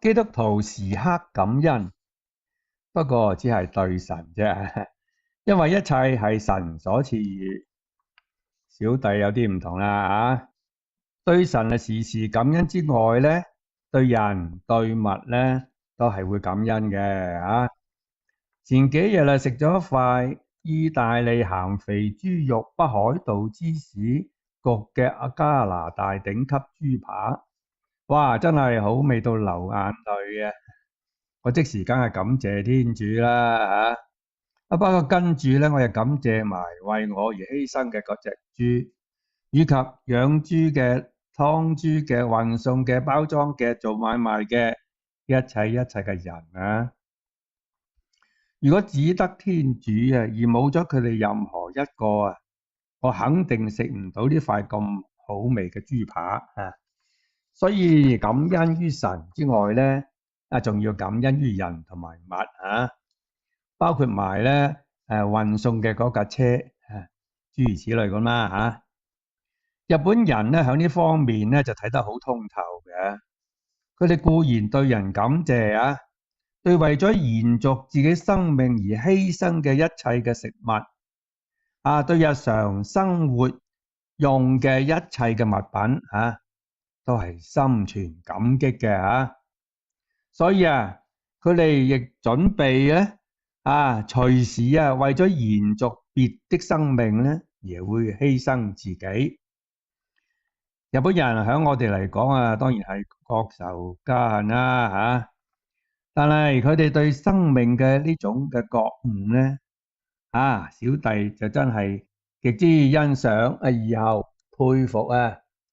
基督徒時刻感恩，不過只係對神啫，因為一切係神所賜予。小弟有啲唔同啦，對神時時感恩之外咧，對人對物咧都係會感恩嘅。前幾日食咗塊意大利鹹肥豬肉北海道芝士焗嘅加拿大頂級豬扒，哇！真係好味到流眼淚啊！我即時梗係感謝天主啦，不過跟住咧，我又感謝埋為我而犧牲嘅嗰隻豬，以及養豬嘅、劏豬嘅、運送嘅、包裝嘅、做買賣嘅一切嘅人。如果只得天主而冇咗佢哋任何一個我肯定食唔到呢塊咁好味嘅豬扒。所以感恩於神之外咧，仲要感恩於人同埋物，包括埋咧運送嘅嗰架車，諸如此類咁啦。日本人咧喺呢方面咧就睇得好通透嘅，佢哋固然對人感謝對為咗延續自己生命而犧牲嘅一切嘅食物，對日常生活用嘅一切嘅物品都係心存感激嘅。所以佢哋亦準備咧隨時為咗延續別的生命咧而會犧牲自己。日本人喺我哋嚟講當然係國仇家恨啦但係佢哋對生命嘅呢種嘅覺悟咧小弟就真係極之欣賞，以後佩服